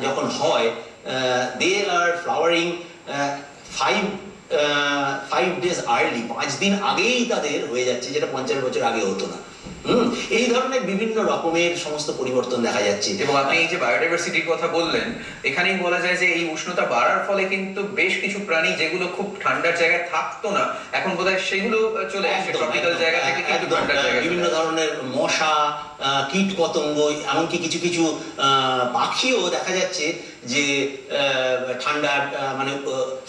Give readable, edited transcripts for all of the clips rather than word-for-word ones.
যখন হয়, দে আর flowering 5 days early, 5 দিন আগেই তাদের হয়ে যাচ্ছে, যেটা 50 বছর আগে হতো না। এই ধরনের বিভিন্ন রকমের সমস্ত পরিবর্তন দেখা যাচ্ছে। এবং আপনি এই যে বায়োডাইভার্সিটির কথা বললেন, এখানেই বলা যায় যে এই উষ্ণতা বাড়ার ফলে কিন্তু বেশ কিছু প্রাণী যেগুলো খুব ঠান্ডার জায়গায় থাকতো না, এখন বোধহয় সেগুলো চলে আসছে ট্রপিক্যাল জায়গা থেকে কিন্তু ঠান্ডার জায়গায়। বিভিন্ন ধরনের মশা, কীট পতঙ্গ, এমনকি কিছু কিছু পাখিও দেখা যাচ্ছে যে ঠান্ডার মানে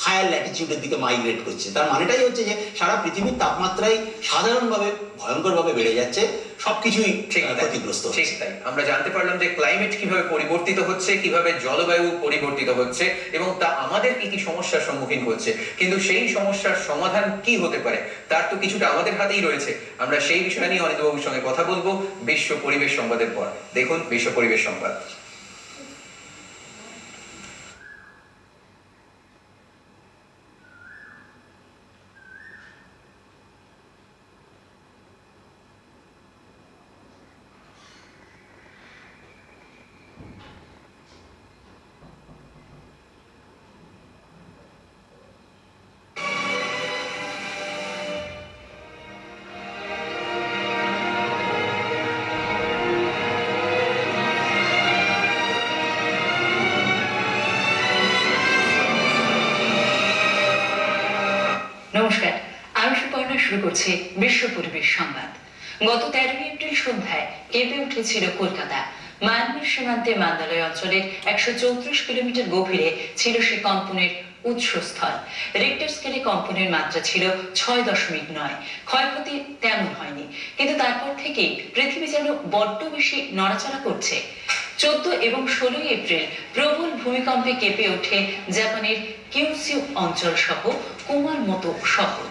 হায়ার ল্যাটিচিউডের দিকে মাইগ্রেট করছে। তার মানেটাই হচ্ছে যে সারা পৃথিবীর তাপমাত্রাই সাধারণভাবে ভয়ঙ্করভাবে বেড়ে যাচ্ছে, সবকিছুই ক্ষতিগ্রস্ত। ঠিক তাই, আমরা জানতে পারলাম যে ক্লাইমেট কিভাবে পরিবর্তিত হচ্ছে, কিভাবে জলবায়ু পরিবর্তিত হচ্ছে এবং তা আমাদের কি কি সমস্যার সম্মুখীন হচ্ছে, কিন্তু সেই সমস্যার সমাধান কি হতে পারে তার তো কিছুটা আমাদের হাতেই রয়েছে। আমরা সেই বিষয় নিয়ে অনিতবাবুর সঙ্গে কথা বলবো বিশ্ব পরিবেশ সংবাদের পর। দেখুন বিশ্ব পরিবেশ সংবাদ। নমস্কার, আমি সুপর্ণা শুরু করছি বিশ্ব পরিবেশ সংবাদ। গত 13 এপ্রিল সন্ধ্যায় কেঁপে উঠেছিল কলকাতা। মায়ানমার সীমান্তে মান্দালয় অঞ্চলের 134 কিলোমিটার গভীরে ছিল সে কম্পনের উৎসস্থল। রিক্টার স্কেলে কম্পনের মাত্রা ছিল 6.9। ক্ষয়ক্ষতি তেমন হয়নি, কিন্তু তারপর থেকেই পৃথিবী যেন বড্ড বেশি নড়াচড়া করছে। 14 এবং 16 এপ্রিল প্রবল ভূমিকম্পে কেঁপে ওঠে জাপানের কিউসিউ অঞ্চল সহ কুমার মতো শহর।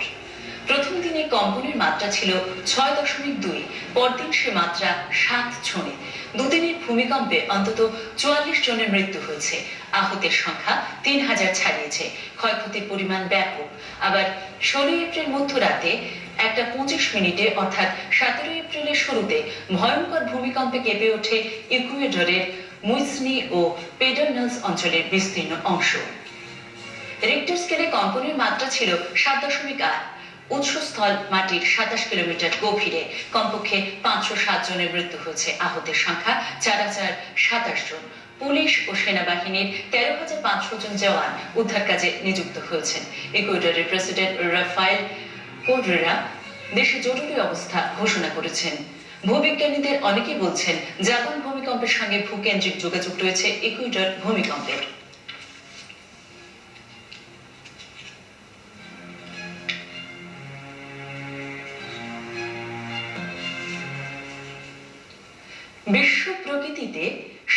প্রথম দিনে কম্পনের মাত্রা ছিল 6.2, পরদিন সে মাত্রা 7 ছোঁয়। দুদিনের ভূমিকম্পে অন্তত 44 জনের মৃত্যু হয়েছে, আহতের সংখ্যা 3000 ছাড়িয়েছে, ক্ষয়ক্ষতির পরিমাণ ব্যাপক। আবার 16 এপ্রিল মধ্যরাতে 1:25 অর্থাৎ 17 এপ্রিলের শুরুতে ভয়ঙ্কর ভূমিকম্পে কেঁপে ওঠে ইকুয়েডরের মুইসনি ও পেডারনালস অঞ্চলের বিস্তীর্ণ অংশ। রিক্টার স্কেলে কম্পনের মাত্রা ছিল 7.8। উৎসস্থল মাটির 27 কিলোমিটার গভীরে। কমপক্ষে 507 জনের মৃত্যু হয়েছে, আহতের সংখ্যা 4027 জন। পুলিশ ও সেনাবাহিনীর 13,500 জন জওয়ান উদ্ধার কাজে নিযুক্ত হয়েছেন। ইকুয়েডরের প্রেসিডেন্ট রাফায়েল কোড্রেরা দেশে জরুরি অবস্থা ঘোষণা করেছেন। ভূবিজ্ঞানীদের অনেকেই বলছেন জাপান ভূমিকম্পের সঙ্গে ভূকেন্দ্রিক যোগাযোগ রয়েছে ইকুয়েডর ভূমিকম্পের। বিশ্ব প্রকৃতিতে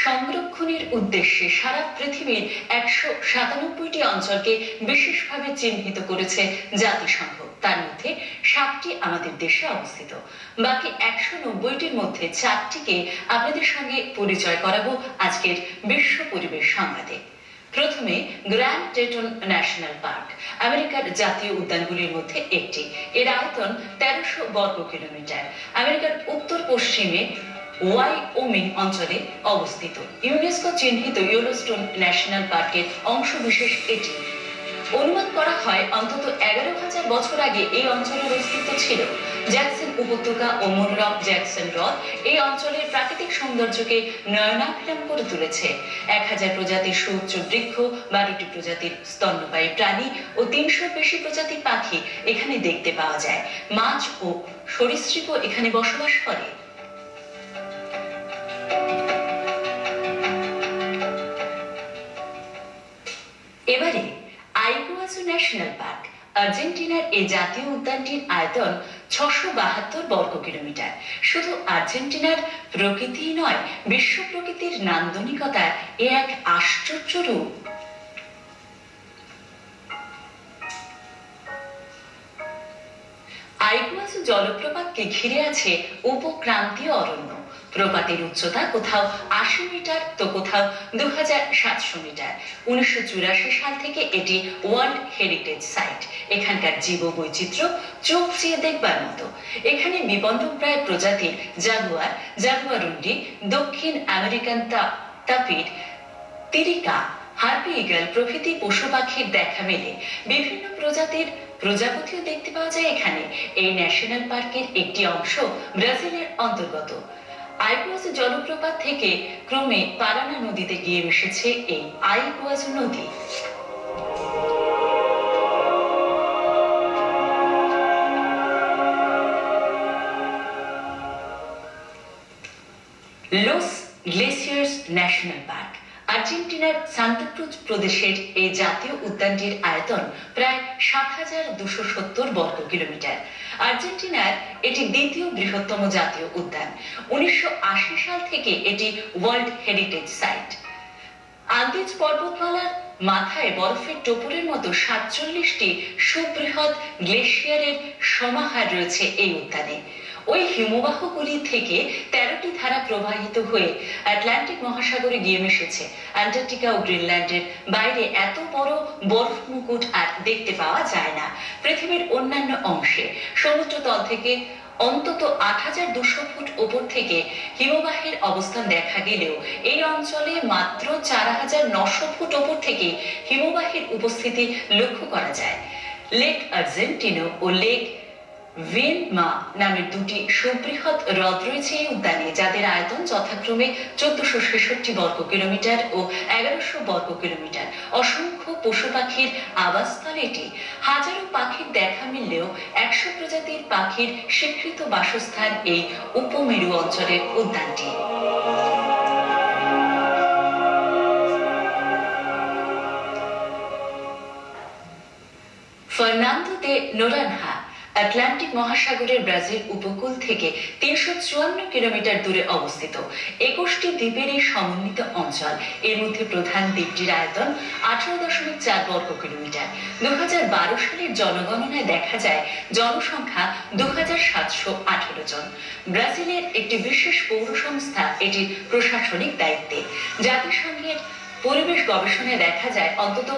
সংরক্ষণের উদ্দেশ্যে সারা পৃথিবীর 197টি অঞ্চলকে বিশেষভাবে চিহ্নিত করেছে জাতিসংঘ। তার মধ্যে 7টি আমাদের দেশে অবস্থিত। বাকি 190টির মধ্যে 4টিকে আপনাদের সঙ্গে পরিচয় করাবো আজকের বিশ্ব পরিবেশ সংবাদে। প্রথমে গ্র্যান্ড টেটন ন্যাশনাল পার্ক, আমেরিকার জাতীয় উদ্যানগুলির মধ্যে একটি। এর আয়তন 1300 বর্গ কিলোমিটার। আমেরিকার উত্তর পশ্চিমে ওয়াইওমিং অঞ্চলে অবস্থিত। ইউনেস্কো চিহ্নিত ইয়েলোস্টোন ন্যাশনাল পার্কের অংশবিশেষ এটি। অনুমান করা হয় অন্তত 11,000 বছর আগে এই অঞ্চলের অস্তিত্ব ছিল। জ্যাকসন উপত্যকা ও মনোরম জ্যাকসন হ্রদ এই অঞ্চলের প্রাকৃতিক সৌন্দর্যকে নয়নাভিরাম করে তুলেছে। 1000 প্রজাতির সুউচ্চ বৃক্ষ, 12টি প্রজাতির স্তন্যপায়ী প্রাণী ও 300 বেশি প্রজাতির পাখি এখানে দেখতে পাওয়া যায়। মাছ ও সরীসৃপও এখানে বসবাস করে। এবারে আইগুয়াজু ন্যাশনাল পার্ক। আর্জেন্টিনার এই জাতীয় উদ্যানটির আয়তন 672 বর্গ কিলোমিটার। শুধু আর্জেন্টিনার প্রকৃতি নয়, বিশ্ব প্রকৃতির নান্দনিকতার এ এক আশ্চর্য রূপ। আইগুয়াজু জলপ্রপাতকে ঘিরে আছে উপক্রান্তীয় অরণ্য। প্রপাতের উচ্চতা কোথাও 80 মিটার তো কোথাও 2700 মিটার। 1984 সাল থেকে এটি ওয়ার্ল্ড হেরিটেজ সাইট। এখানকার জীববৈচিত্র্য চোখ চেয়ে দেখবার মতো। এখানে বিপন্নপ্রায় প্রজাতির জাগুয়ার, জাগুয়ারুন্ডি, দক্ষিণ আমেরিকান তাপির, তিরিকা, হার্পি ঈগল প্রভৃতি পশু পাখির দেখা মেলে। বিভিন্ন প্রজাতির প্রজাপতিও দেখতে পাওয়া যায় এখানে। এই ন্যাশনাল পার্কের একটি অংশ ব্রাজিলের অন্তর্গত। আইগুয়াজু জলপ্রপাত থেকে ক্রমে পারানা নদীতে গিয়ে মিশেছে এই আইগুয়াজু নদী। লস গ্লেসিয়ার্স ন্যাশনাল পার্ক আর্জেন্টিনার সান্তা ক্রুজ প্রদেশের এই জাতীয় উদ্যানটির আয়তন প্রায় ৭,২৭০ বর্গ কিলোমিটার। আর্জেন্টিনার এটি দ্বিতীয় বৃহত্তম জাতীয় উদ্যান। ১৯৮০ সাল থেকে এটি ওয়ার্ল্ড হেরিটেজ সাইট। আন্দিজ পর্বতমালার মাথায় বরফের টোপরের মতো ৪৭টি সুবৃহৎ গ্লেশিয়ারের সমাহার রয়েছে এই উদ্যানে। ওই হিমবাহগুলি থেকে ১৩টি ধারা প্রবাহিত হয়ে আটলান্টিক মহাসাগরে গিয়ে মিশেছে। অ্যান্টার্কটিকা ও গ্রিনল্যান্ডের বাইরে এত বড় বরফ মুকুট আর দেখতে পাওয়া যায় না। পৃথিবীর অন্যান্য অংশে সমুদ্রতল থেকে অন্তত ৮,২০০ ফুট ওপর থেকে হিমবাহের অবস্থান দেখা গেলেও এই অঞ্চলে মাত্র ৪,৯০০ ফুট ওপর থেকে হিমবাহের উপস্থিতি লক্ষ্য করা যায়। লেক আর্জেন্টিনো ও লেক ভিনমা নামের দুটি সুবৃহৎ হ্রদ রয়েছে এই উদ্যানে, যাদের আয়তন যথাক্রমে ১৪৬৬ বর্গ কিলোমিটার ও ১১০০ বর্গ কিলোমিটার। অসংখ্য পশু পাখির আবাসস্থল এটি। হাজারো পাখির দেখা মিললেও ১০০ প্রজাতির পাখির স্বীকৃত বাসস্থান এই উপমেরু অঞ্চলের উদ্যানটি। ফার্নান্দো দে নোরানহা আটলান্টিক মহাসাগরের ব্রাজিল উপকূল থেকে ৩৫৪ কিলোমিটার দূরে অবস্থিত। ২১টি দ্বীপের এই সমন্বিত অঞ্চল। এর মধ্যে প্রধান দ্বীপটির আয়তন ১৮.৪ বর্গ কিলোমিটার। ২০১২ সালের জনগণনায় দেখা যায় জনসংখ্যা ২,৭১৮ জন। ব্রাজিলের একটি বিশেষ পৌর সংস্থা এটির প্রশাসনিক দায়িত্বে। জাতিসংঘের পরিবেশ গবেষণায় দেখা যায় অন্তত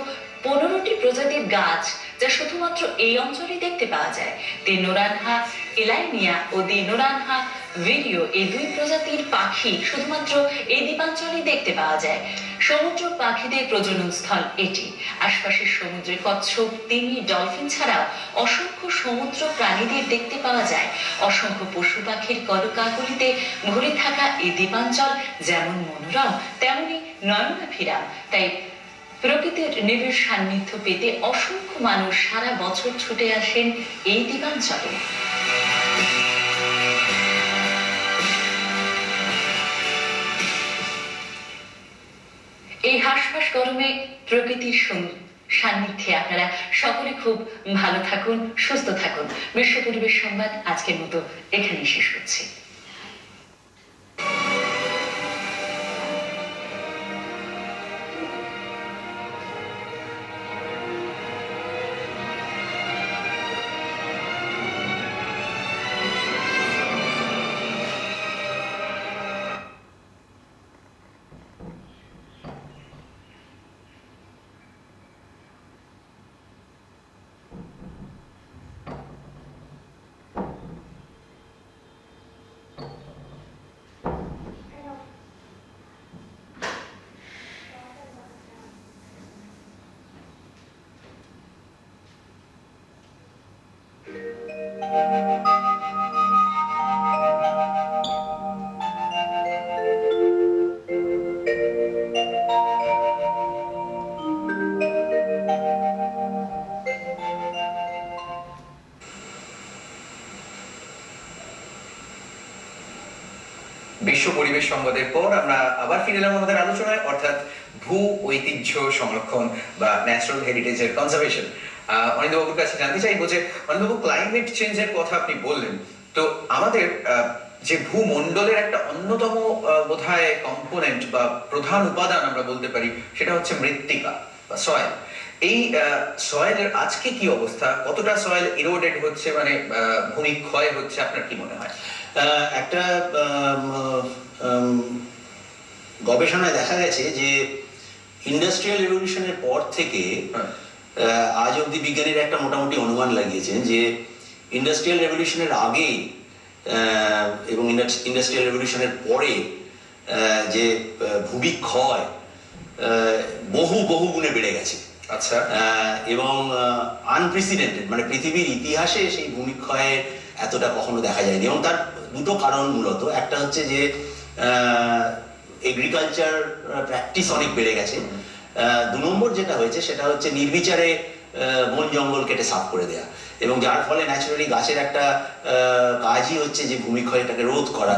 ১৫টি প্রজাতির গাছ যা শুধুমাত্র এই অঞ্চলে দেখতে পাওয়া যায়। দি নোরানহা এলাইনিয়া ও দি নোরানহা ভিরিও এই দুই প্রজাতির পাখি শুধুমাত্র এই দ্বীপাঞ্চলে দেখতে পাওয়া যায়। সমুদ্র পাখিদের প্রজনন স্থল এটি। আশপাশের সমুদ্রে কচ্ছপ, তিমি, ডলফিন ছাড়াও অসংখ্য সমুদ্র প্রাণীদের দেখতে পাওয়া যায়। অসংখ্য পশু পাখির কলকাকলিতে ভরে থাকা এই দ্বীপাঞ্চল যেমন মনোরম তেমনি নয়নাভিরাম। তাই প্রকৃতির নিবিড় সান্নিধ্য পেতে অসংখ্য মানুষ সারা বছর ছুটে আসেন এই দ্বীপাঞ্চলে। এই হাঁসফাঁস গরমে প্রকৃতির সান্নিধ্যে আপনারা সকলে খুব ভালো থাকুন, সুস্থ থাকুন। বিশ্ব পরিবেশ সংবাদ আজকের মতো এখানেই শেষ করছি। বিশ্ব পরিবেশ সংবাদের পর আমরা আবার ফিরে এলাম আমাদের আলোচনায়, অর্থাৎ ভূ ঐতিহ্য সংরক্ষণ বা ন্যাচারাল হেরিটেজের কনজারভেশন। অনিন্দ্যবাবুর কাছে জানতে চাইবো যে অনিন্দ্যবাবু, ক্লাইমেট চেঞ্জের কথা আপনি বললেন, তো আমাদের যে ভূমণ্ডলের একটা অন্যতম বোধহয় কম্পোনেন্ট বা প্রধান উপাদান আমরা বলতে পারি, সেটা হচ্ছে মৃত্তিকা বা সয়েল। এই সয়েলের আজকে কি অবস্থা? কতটা সয়েল ইরোডেড হচ্ছে, মানে ভূমি ক্ষয় হচ্ছে, আপনার কি মনে হয়? একটা গবেষণায় দেখা গেছে যে ইন্ডাস্ট্রিয়াল রেভলিউশনের পর থেকে আজ অব্দি বিজ্ঞানীরা একটা মোটামুটি অনুমান লাগিয়েছেন যে ইন্ডাস্ট্রিয়াল রেভলিউশনের আগে এবং ইন্ডাস্ট্রিয়াল রেভলিউশনের পরে যে ভূমিক্ষয় বহু বহু গুণে বেড়ে গেছে। আচ্ছা, এবং আনপ্রেসিডেন্টেড, মানে পৃথিবীর ইতিহাসে সেই ভূমিক্ষয়ের এতটা কখনো দেখা যায়নি। এবং তার দুটো কারণ মূলত, একটা হচ্ছে যে এগ্রিকালচার প্র্যাকটিস অনেক বেড়ে গেছে। 2 নম্বর যেটা হয়েছে সেটা হচ্ছে নির্বিচারে বন জঙ্গল কেটে সাফ করে দেয়া, এবং যার ফলে ন্যাচারালি গাছের একটা কাজই হচ্ছে যে ভূমিক্ষয়টাকে রোধ করা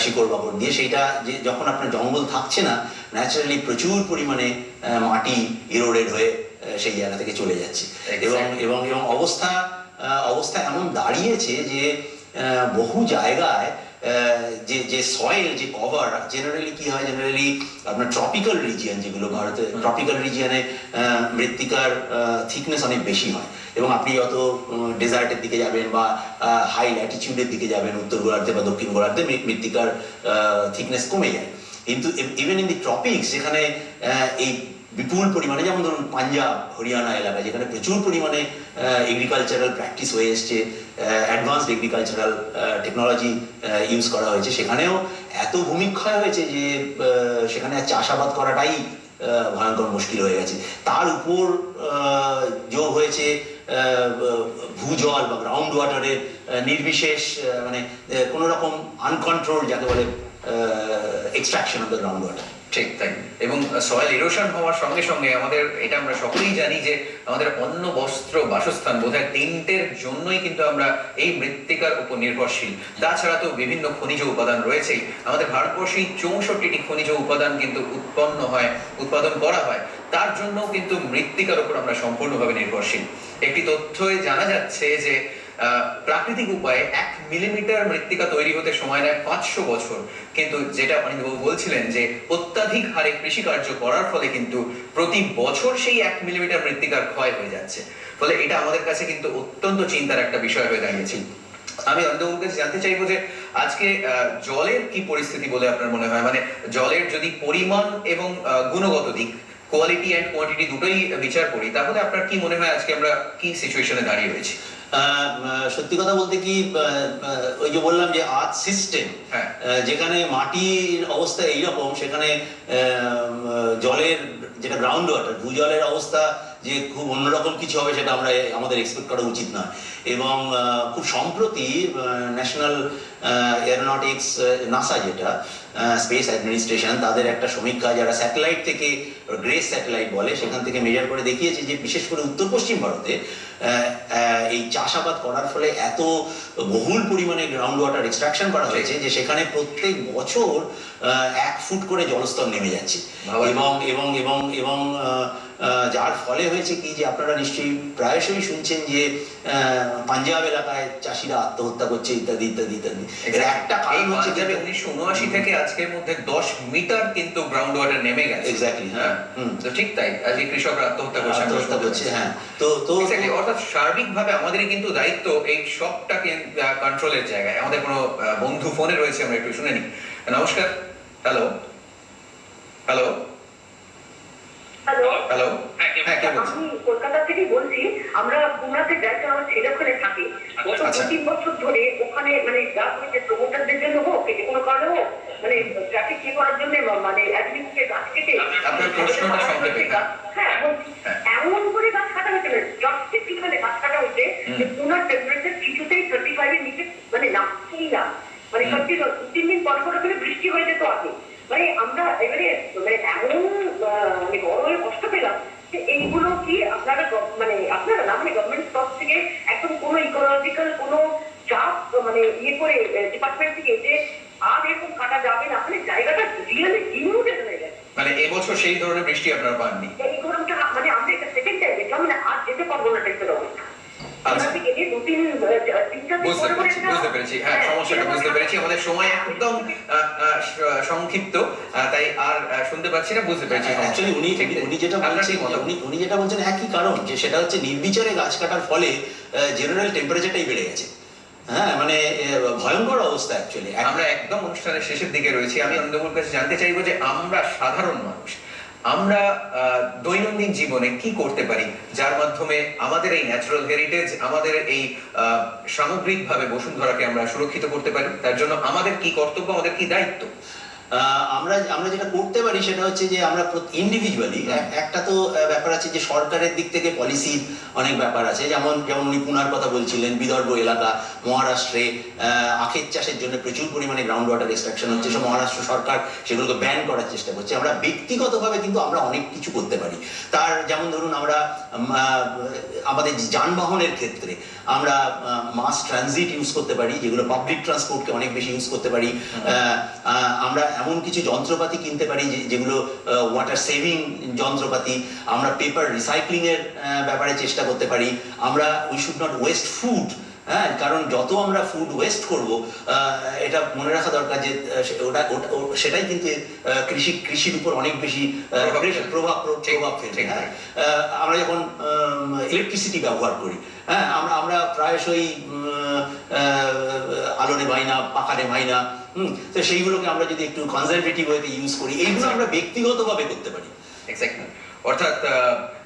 শিকড় বাকড় দিয়ে। সেইটা যে যখন আপনার জঙ্গল থাকছে না, ন্যাচারালি প্রচুর পরিমাণে মাটি ইরোডেড হয়ে সেই জায়গা থেকে চলে যাচ্ছে। এবং এবং এবং অবস্থা এমন দাঁড়িয়েছে যে বহু জায়গায় যে সয়েল, যে কভার, জেনারেলি কি হয়, জেনারেলি আপনার ট্রপিক্যাল রিজিয়ন, যেগুলো ভারতে ট্রপিক্যাল রিজিয়নে মৃত্তিকার থিকনেস অনেক বেশি হয়, এবং আপনি যত ডেজার্টের দিকে যাবেন বা হাই ল্যাটিটিউডের দিকে যাবেন, উত্তর গোলার্ধে বা দক্ষিণ গোলার্ধে, মৃত্তিকার থিকনেস কমে যায়। কিন্তু ইভেন ইন দি ট্রপিক্স, যেখানে এই বিপুল পরিমাণে, যেমন ধরুন পাঞ্জাব হরিয়ানা এলাকা, যেখানে প্রচুর পরিমাণে এগ্রিকালচারাল প্র্যাকটিস হয়ে এসছে, অ্যাডভান্সড এগ্রিকালচারাল টেকনোলজি ইউজ করা হয়েছে, সেখানেও এত ভূমিক্ষয় হয়েছে যে সেখানে চাষাবাদ করাটাই ভয়ঙ্কর মুশকিল হয়ে গেছে। তার উপর যোগ হয়েছে ভূজল বা গ্রাউন্ড ওয়াটারের নির্বিশেষ, মানে কোনো রকম আনকন্ট্রোল, যাকে বলে extraction of the ground water. ঠিক তাই। এবং সয়েল ইরোশন হওয়ার সঙ্গে সঙ্গে আমাদের, এটা আমরা সকলেই জানি যে আমাদের অন্ন, বস্ত্র, বাসস্থান, বোধহয় তিনটের জন্যই কিন্তু আমরা এই মৃত্তিকার উপর নির্ভরশীল। তাছাড়া তো বিভিন্ন খনিজ উপাদান রয়েছেই। আমাদের ভারতবর্ষে 64টি খনিজ উপাদান কিন্তু উৎপাদন করা হয়। তার জন্য কিন্তু মৃত্তিকার উপর আমরা সম্পূর্ণভাবে নির্ভরশীল। একটি তথ্যে জানা যাচ্ছে যে প্রাকৃতিক উপায়ে 1 মিলিমিটার মৃত্তিকা তৈরি হতে সময় নেয় 500 বছর। কিন্তু যেটা অনিন্দ্যবাবু বলছিলেন যে অত্যাধিক হারে কৃষিকার্য করার ফলে কিন্তু প্রতি বছর সেই 1 মিলিমিটার মৃত্তিকার ক্ষয় হয়ে যাচ্ছে। ফলে এটা আমাদের কাছে কিন্তু অত্যন্ত চিন্তার একটা বিষয় হয়ে দাঁড়িয়েছে। আমি অনিন্দ্যবাবুর কাছে জানতে চাইবো যে আজকে জলের কি পরিস্থিতি বলে আপনার মনে হয়? মানে জলের যদি পরিমাণ এবং গুণগত দিক, কোয়ালিটি অ্যান্ড কোয়ান্টিটি দুটোই বিচার করি, তাহলে আপনার কি মনে হয় আজকে আমরা কি সিচুয়েশনে দাঁড়িয়ে রয়েছি? সত্যি কথা বলতে কি, ওই যে বললাম যে আর্থ সিস্টেম, যেখানে মাটির অবস্থা এইরকম, সেখানে জলের, যেটা গ্রাউন্ড ওয়াটার, ভূজলের অবস্থা যে খুব অন্যরকম কিছু হবে, সেটা আমাদের এক্সপেক্ট করা উচিত নয়। এবং খুব সম্প্রতি ন্যাশনাল এরোনটিক্স, নাসা, যেটা স্পেস অ্যাডমিনিস্ট্রেশন, তাদের একটা সমীক্ষা, যারা স্যাটেলাইট থেকে, গ্রেস স্যাটেলাইট বলে, সেখান থেকে মেজার করে দেখিয়েছে যে বিশেষ করে উত্তর পশ্চিম ভারতে এই চাষাবাদ করার ফলে এত বহুল পরিমাণে গ্রাউন্ড ওয়াটার এক্সট্রাকশন করা হয়েছে যে সেখানে প্রত্যেক বছর 1 ফুট করে জলস্তর নেমে যাচ্ছে। এবং এবং এবং এবং যার ফলে হয়েছে কি, যে আপনারা নিশ্চয়ই প্রায়শই শুনছেন যে পাঞ্জাব এলাকায় চাষিরা আত্মহত্যা করছে, ইত্যাদি ইত্যাদি ইত্যাদি। এর একটা কারণ হচ্ছে যে 1979 থেকে আজকের মধ্যে 10 মিটার কিন্তু গ্রাউন্ড ওয়াটার নেমে গেছে। এক্স্যাক্টলি, হ্যাঁ। তো ঠিক তাই, আজকে কৃষকরা আত্মহত্যা করছে। হ্যাঁ। তো অর্থাৎ সার্বিকভাবে আমাদেরই কিন্তু দায়িত্ব এই সবটাকে কন্ট্রোলের জায়গায়। আমাদের কোনো বন্ধু ফোনে রয়েছে, আমরা একটু শুনে নিই। নমস্কার। হ্যালো হ্যালো হ্যালো হ্যালো হ্যাঁ, কে বলছেন? আমি কলকাতা থেকে বলছি। আমরা কুমড়াতে যাই, আমার ছেলে ওখানে থাকে। গত 2-3 বছর ধরে ওখানে মানে যা হয়েছে, প্রমোটারদের জন্য হোক, যে কোনো কারণে হোক, মানে ট্রাফিক চেক করার জন্য, মানে অ্যাডমিনকে গাছ কেটে, আপনার প্রশ্নটা সংক্ষেপে। হ্যাঁ, এমন করে গাছ কাটা হয়েছে, ড্রাস্টিক মানে গাছ কাটা হয়েছে যে পুনার টেম্পারেচার কিছুতেই 35 এর নিচে মানে নামছেই না। মানে 2-3 দিন পর করে বৃষ্টি হয়ে যেত আগে। মানে আমরা এবারে মানে এমন মানে গরমে কষ্ট পেলাম যে এইগুলো কি আপনারা মানে আপনারা না, মানে গভর্নমেন্ট তরফ থেকে একদম কোনো ইকোলজিক্যাল কোনো চাপ মানে করে ডিপার্টমেন্ট থেকে যে আর এরকম কাটা যাবে না, মানে জায়গাটা রিয়েলি ডিনুটেড হয়ে গেছে। মানে এবছর সেই ধরনের বৃষ্টি আপনারা পাননি? এই গরমটা মানে আমরা এটা সেকেন্ড টাইম দেখলাম, মানে আর যেতে পারবো না টাইপের অবস্থা। বুঝতে পেরেছি, হ্যাঁ, সমস্যাটা বুঝতে পেরেছি। আমাদের সময় একদম সংক্ষিপ্ত, তাই আর শুনতে পাচ্ছি না, বুঝতে পেরেছি। অ্যাকচুয়ালি উনি যেটা বলছেন একই কারণ, যে সেটা হচ্ছে নির্বিচারে গাছ কাটার ফলে জেনারেল টেম্পারেচারটাই বেড়ে গেছে। হ্যাঁ, মানে ভয়ঙ্কর অবস্থা অ্যাকচুয়ালি। আমরা একদম অনুষ্ঠানের শেষের দিকে রয়েছি। আমি অনিন্দ্যবাবুর কাছে জানতে চাইবো যে আমরা সাধারণ মানুষ, আমরা দৈনন্দিন জীবনে কি করতে পারি যার মাধ্যমে আমাদের এই ন্যাচারাল হেরিটেজ, আমাদের এই সামগ্রিকভাবে বসুন্ধরাকে আমরা সুরক্ষিত করতে পারি? তার জন্য আমাদের কি কর্তব্য, আমাদের কি দায়িত্ব? আমরা আমরা যেটা করতে পারি সেটা হচ্ছে যে আমরা ইন্ডিভিজুয়ালি একটা তো ব্যাপার আছে যে সরকারের দিক থেকে পলিসির অনেক ব্যাপার আছে, যেমন উনি পুনার কথা বলছিলেন, বিদর্ভ এলাকা, মহারাষ্ট্রে আখের চাষের জন্য প্রচুর পরিমাণে গ্রাউন্ড ওয়াটার এক্সট্রাকশন হচ্ছে, সব মহারাষ্ট্র সরকার সেগুলোকে ব্যান করার চেষ্টা করছে। আমরা ব্যক্তিগতভাবে কিন্তু আমরা অনেক কিছু করতে পারি। তার যেমন ধরুন আমরা আমাদের যানবাহনের ক্ষেত্রে আমরা মাস ট্রানজিট ইউজ করতে পারি, যেগুলো পাবলিক ট্রান্সপোর্টকে অনেক বেশি ইউজ করতে পারি। আমরা এমন কিছু যন্ত্রপাতি কিনতে পারি যেগুলো ওয়াটার সেভিং যন্ত্রপাতি। আমরা পেপার রিসাইক্লিং এর ব্যাপারে চেষ্টা করতে পারি। আমরা we should not waste food, হ্যাঁ, কারণ যত আমরা ফুড ওয়েস্ট করব এটা মনে রাখা দরকার যে সেটাই কিন্তু কৃষির উপর অনেক বেশি প্রভাব ফেলবে। হ্যাঁ, আমরা যখন ইলেকট্রিসিটি ব্যবহার করি, হ্যাঁ, আমরা প্রায়শই আলো নেভাই না, পাখা নেভাই না, তো সেইগুলোকে আমরা যদি একটু কনজারভেটিভ ওয়েতে ইউজ করি, এইগুলো আমরা ব্যক্তিগতভাবে করতে পারি। এক্স্যাক্টলি। অর্থাৎ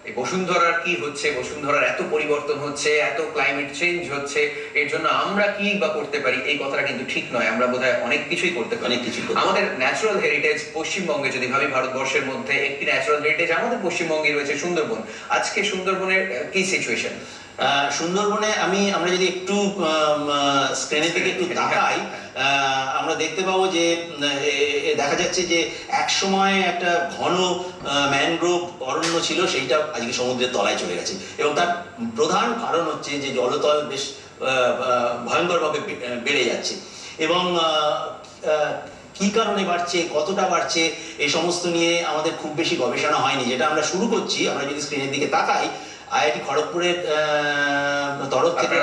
এই বসুন্ধরার কি হচ্ছে, বসুন্ধরার এত পরিবর্তন হচ্ছে, এত ক্লাইমেট চেঞ্জ হচ্ছে, এর জন্য আমরা কি বা করতে পারি, এই কথাটা কিন্তু ঠিক নয়। আমরা বোধহয় অনেক কিছুই করতে পারি। আমাদের ন্যাচারাল হেরিটেজ পশ্চিমবঙ্গে যদি ভাবি, ভারতবর্ষের মধ্যে একটি ন্যাচারাল হেরিটেজ আমাদের পশ্চিমবঙ্গে রয়েছে সুন্দরবন। আজকে সুন্দরবনের কি সিচুয়েশন? সুন্দরবনে আমরা যদি একটু স্ক্রিনের দিকে একটু তাকাই, আমরা দেখতে পাবো যে দেখা যাচ্ছে যে এক সময় একটা ঘন ম্যানগ্রোভ অরণ্য ছিল, সেইটা আজকে সমুদ্রের তলায় চলে গেছে, এবং তার প্রধান কারণ হচ্ছে যে জলতল বেশ ভয়ঙ্করভাবে বেড়ে যাচ্ছে। এবং কি কারণে বাড়ছে, কতটা বাড়ছে, এই সমস্ত নিয়ে আমাদের খুব বেশি গবেষণা হয়নি। যেটা আমরা শুরু করছি, আমরা যদি স্ক্রিনের দিকে তাকাই, আইআইটি খড়গপুরের তরফ থেকে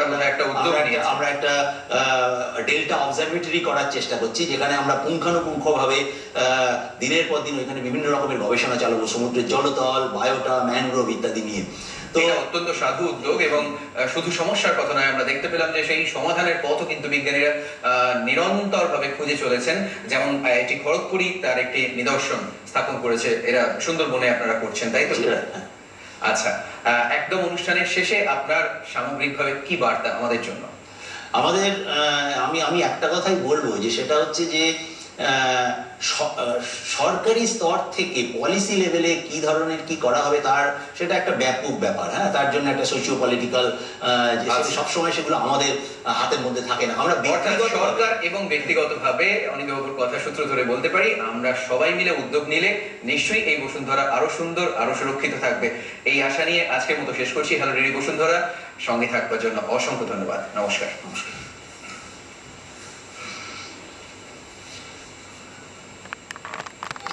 আমরা একটা ডেল্টা অবজারভেটরি করার চেষ্টা করছি, যেখানে আমরা পুঙ্খানুপুঙ্খভাবে দিনের পর দিন ওইখানে বিভিন্ন রকমের গবেষণা চালাবো সমুদ্রের জলতল, বায়োটা, ম্যানগ্রোভ ইত্যাদি নিয়ে। তো অত্যন্ত সাধু উদ্যোগ, এবং শুধু সমস্যার কথা নয়, আমরা দেখতে পেলাম যে সেই সমাধানের পথও কিন্তু বিজ্ঞানীরা নিরন্তর ভাবে খুঁজে চলেছেন। যেমন আইআইটি খড়গপুরই তার একটি নিদর্শন স্থাপন করেছে, এরা সুন্দরবনে আপনারা করছেন, তাই তো? আচ্ছা, একদম অনুষ্ঠানের শেষে আপনার সামগ্রিকভাবে কি বার্তা আমাদের জন্য? আমি একটা কথাই বলবো, যে সেটা হচ্ছে যে সরকারি স্তর থেকে পলিসি লেভেলে কি ধরনের কি করা হবে সেটা একটা ব্যাপক ব্যাপার। হ্যাঁ, তার জন্য একটা সোশিও পলিটিক্যাল সবসময় সেগুলো আমাদের হাতের মধ্যে থাকে না। আমরা সরকার এবং ব্যক্তিগতভাবে অনিন্দ্যবাবুর কথা সূত্র ধরে বলতে পারি, আমরা সবাই মিলে উদ্যোগ নিলে নিশ্চয়ই এই বসুন্ধরা আরো সুন্দর, আরো সুরক্ষিত থাকবে। এই আশা নিয়ে আজকের মতো শেষ করছি। হ্যালো রেডি বসুন্ধরা, সঙ্গে থাকবার জন্য অসংখ্য ধন্যবাদ। নমস্কার।